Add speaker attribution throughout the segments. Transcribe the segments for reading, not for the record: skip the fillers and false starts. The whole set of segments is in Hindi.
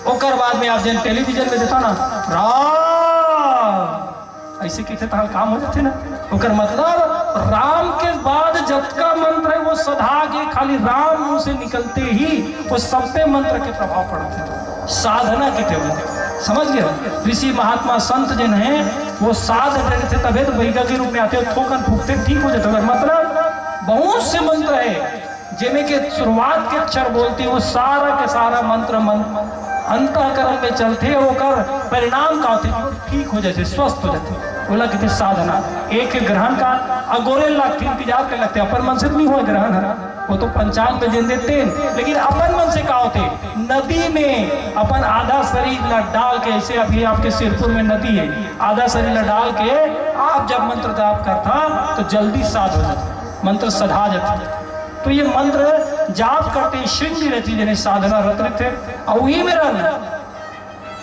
Speaker 1: ओकर बाद में आप जन टेलीविजन में देखा ना राम ऐसे कितने तरह काम हो जाते ना। ओकर मतलब राम के बाद जतका मंत्र है वो सधा के खाली राम मुंह से निकलते ही वो सब पे मंत्र के प्रभाव पड़ते हैं। साधना कितने होते समझ गए। ऋषि महात्मा संत जिन हैं वो साध रहे थे तबे तो वैज्ञा के रूप में आते हो थोकन फूकते ठीक हो जाते। मतलब बहुत से मंत्र है जिन्हें के शुरुआत के अक्षर बोलती वो सारा के सारा मंत्र अंतःकरण में चलते होकर परिणाम का होते ठीक हो जाते स्वस्थ हो जाते। बोला कि साधना एक ग्रहण का अगोरे लगती इंतजार कर लगते अपन मन से नहीं हुआ ग्रहण है वो तो पंचांग में जिन देते लेकिन अपन मन से क्या होते नदी में अपन आधा शरीर डाल के ऐसे अभी आपके सिरपुर में नदी है आधा शरीर डाल के आप जब मंत्र जाप करता तो जल्दी साध हो जाता मंत्र सधा जाता। तो ये मंत्र जाप करते श्रृंगी रहती जिन्हें साधना रत थे और वही मेरा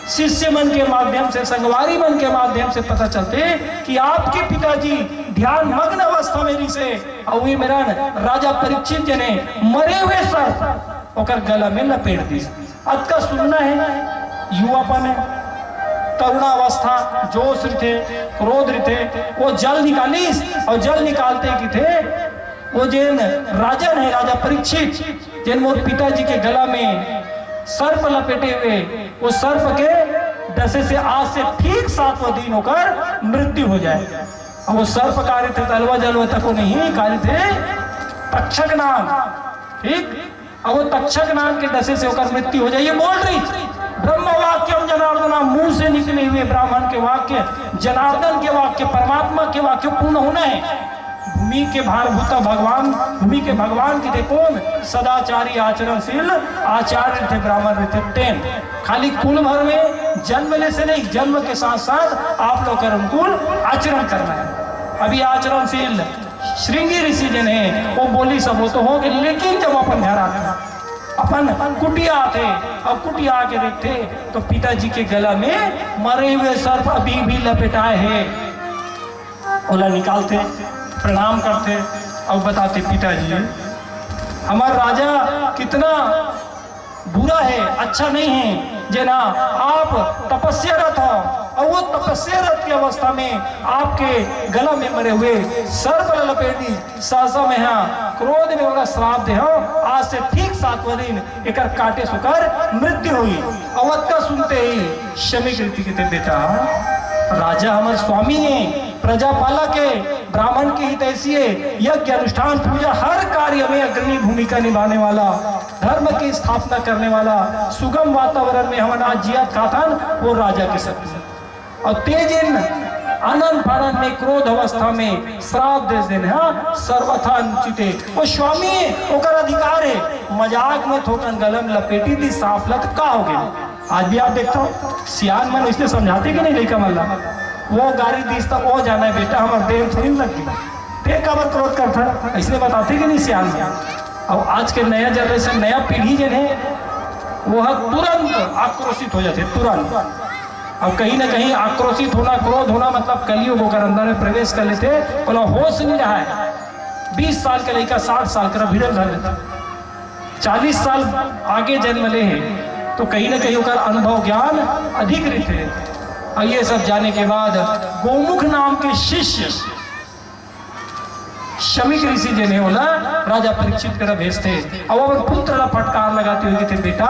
Speaker 1: शिष्य मन के माध्यम से संगवारी मन के माध्यम से पता चलते कि आपके पिताजी ध्यान मग्न अवस्था में से और वही मेरा राजा परीक्षित जने मरे हुए सर ओकर गला में लपेट दी। अत का सुनना है युवापन है तरुणावस्था जोश थे क्रोध थे वो जल निकालीस और जल निकालते कि थे वो जिन राजन है राजा परीक्षित जिन मोर पिताजी के गला में सर्प लपेटे हुए वो सर्प के डसे से आज से ठीक 7वां दिन होकर मृत्यु हो जाए। और वो सर्प कार्य थे तलवा जलवा तक नहीं कार्य थे तक्षक नाम ठीक और वो तक्षक नाम के डसे से होकर मृत्यु हो जाए। ये बोल रही ब्रह्म वाक्यम जनार्दन मुंह से निकले हुए ब्राह्मण के वाक्य जनार्दन के वाक्य परमात्मा के वाक्य पूर्ण होना है। भूमि के भारभूता भगवान भूमि के भगवान की थे कौन सदाचारी आचरणशील आचार्य थे ब्राह्मण थे 10 खाली कुल भर में जन्म ले से नहीं जन्म के साथ साथ आप लोग कर्मकुल आचरण करना है। अभी आचरणशील श्रृंगी ऋषि जन है वो बोली सब वो तो हो गए लेकिन जब अपन घर आते अपन कुटिया आते और कुटिया आके देखते तो पिताजी के गला में मरे हुए सर्प अभी भी लपेटाए हैं। ओला निकालते प्रणाम करते और बताते पिताजी हमारा राजा कितना बुरा है अच्छा नहीं है जना आप तपस्यारत हो और वो तपस्यारत की अवस्था में आपके गला में मरे हुए सर्प लपेट दी सहसा में हाँ क्रोध में होगा श्राप दे हो आज से ठीक 7वां दिन एक काटे सुकर मृत्यु हुई। अवध का सुनते ही शमी कृति के बेटा राजा हमारे स्वामी है प्रजापालक है ब्राह्मण की हितैषी है यज्ञ अनुष्ठान पूजा हर कार्य में अग्रणी भूमिका निभाने वाला धर्म की स्थापना करने वाला सुगम वातावरण में हमारा जियात खातन वो राजा के सत्य और तेजिन आनंद फानंद में क्रोध अवस्था में श्राप दे देने हाँ सर्वथा अनुचित वो स्वामी है ओकर अधिकार है मजाक में थोकन गलम लपेटी थी साफ लत का हो गया। आज भी आप देखता हो सियान मन इसलिए समझाते कि नहीं लेकर मल्ला वो गाड़ी दीस्ता वो जाना है बेटा हमारे देव थोड़ी लग गई ते कबर क्रोध करता इसलिए बताते कि नहीं सियान में। और आज के नया जनरेशन नया पीढ़ी जो है वो तुरंत आक्रोशित हो जाते तुरंत। अब कहीं ना कहीं आक्रोशित होना क्रोध होना मतलब कलियुग होकर अंदर में प्रवेश कर लेते बोला होश नहीं रहा है 20 साल का लड़का 60 साल का भिड़ल रह लेता 40 साल आगे जन्म ले है तो कहीं ना कहीं होकर अनुभव ज्ञान अधिक रहते हैं। और ये सब जाने के बाद गोमुख नाम के शिष्य शमिक ऋषि जिन्हें बोला राजा परीक्षित कर भेजते और वो पुत्र फटकार लगाते हुए कहते बेटा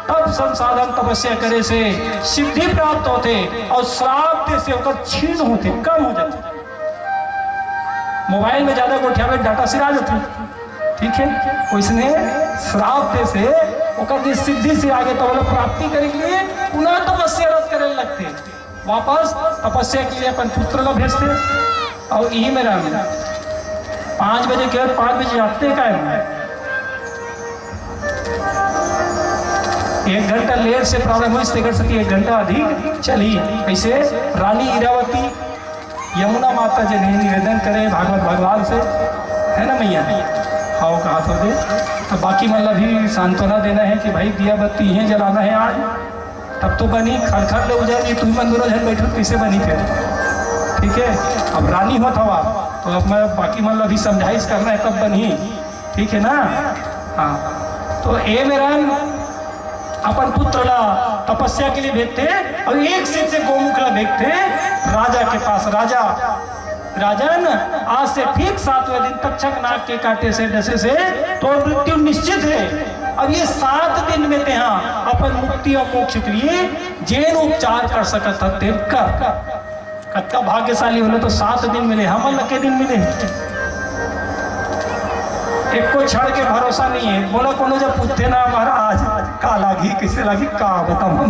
Speaker 1: तब संसाधन तपस्या करे से सिद्धि प्राप्त होते और श्राप से होकर क्षीण होते कम हो जाते। मोबाइल में ज्यादा गोठिया में डाटा सिरा जाती ठीक है उसने श्राप से होकर सिद्धि से आगे तो बोला प्राप्ति करे के लिए पुनः तपस्या रद्द करने लगते वापस तपस्या के लिए अपन पुत्र को भेजते और यही मेरा 5 बजे के बाद 5 बजे आते का है 1 घंटा लेट से प्रॉब्लम हुई इससे कर सकती 1 घंटा अधिक चली। ऐसे रानी इरावती यमुना माता जी ने निवेदन करे भागवत भगवान से है ना मैया हाँ कहा तो दे तो बाकी मतलब भी सांत्वना देना है कि भाई दिया बत्ती यहीं जलाना है आज तब तो बनी खड़खड़ ले हो जाएगी तुम मंदिर जन बैठो कैसे बनी फिर ठीक है। अब रानी हो था तो अब मैं बाकी मतलब अभी समझाइश करना है तब बनी ठीक है ना हाँ। तो ए मेरा अपन पुत्र ला तपस्या के लिए भेजते और एक सिर से गोमुख ला भेजते राजा के पास। राजन, आज से ठीक 7वें दिन तक्षक नाग के काटे से डसे से तो मृत्यु निश्चित है। अब ये 7 दिन में ते हाँ अपन मुक्ति और मोक्ष के लिए जैन उपचार कर सकत हते कर। कत्ता भाग्यशाली बोले तो 7 दिन मिले, हम लगे दिन मिले। एक को क्षण के भरोसा नहीं है। बोला कोनो जब पूछते ना महाराज का लागी कैसे लागी का बताऊं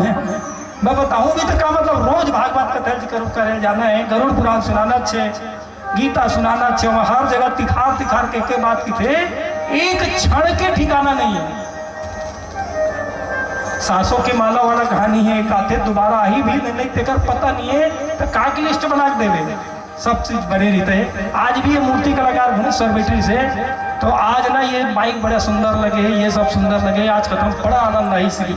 Speaker 1: मैं बताऊं भी तो का मतलब रोज भागवत कथा करो करे जाना है, गरुड़ पुराण सुनाना छे, गीता सुनाना छे, वहां हर जगह तिखार के बात की थे, एक क्षण के ठिकाना नहीं है। सासों के माला वाला कहानी है, काथे दोबारा ही भी नहीं तेकर पता नहीं है तो का की लिस्ट बना के देवे, सब चीज बने रहते है। आज भी ये मूर्ति कलाकार भुवनेश्वर बैटरी से तो आज ना ये बाइक बड़ा सुंदर लगे, ये सब सुंदर लगे, आज खत्म बड़ा आनंद रही सी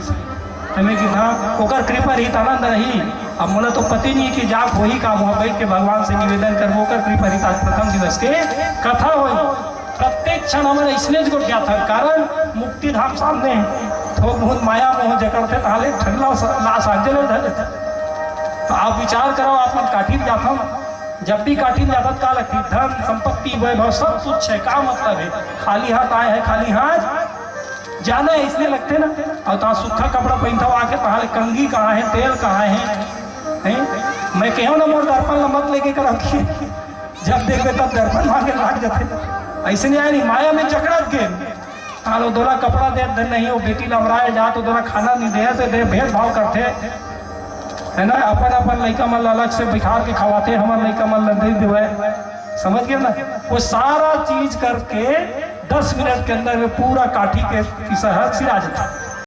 Speaker 1: हमें कि हाँ ओकर कृपा रही आनंद रही। अब मुझे तो पति नहीं कि जाप हो ही काम हुआ बैठ के भगवान से निवेदन कर वो कृपा रही। आज प्रथम दिवस के कथा हो प्रत्येक क्षण हमारे इसलिए को क्या था कारण मुक्ति धाम सामने तो बहुत माया मोह जकड़ते ताले ठंडा लाश आंजले धरे। तो आप विचार करो आप काठी जाता जब भी काठी जाता का लगती धन संपत्ति वैभव सब कुछ है, का मतलब है खाली हाथ आए हैं, खाली हाथ जाना है इसलिए लगते ना। और तो सूखा कपड़ा पहनता हो आके पहाड़ कंगी कहाँ है, तेल कहाँ है? मैं कहूँ ना मोर दर्पण मत लेके कर जब देखते तब दर्पण मांगे लाग जाते, ऐसे नहीं आए नहीं माया में जकड़त के हाँ दोला कपड़ा दे नहीं हो बेटी लमराए जा तो दोला खाना नहीं दे तो दे भेदभाव करते है ना। अपन लड़का मन अलग से बिठार के खवाते, हमारे लड़का मन नहीं देवे, समझ गए ना। वो सारा चीज करके 10 मिनट के अंदर में पूरा काठी के सिरा जाता।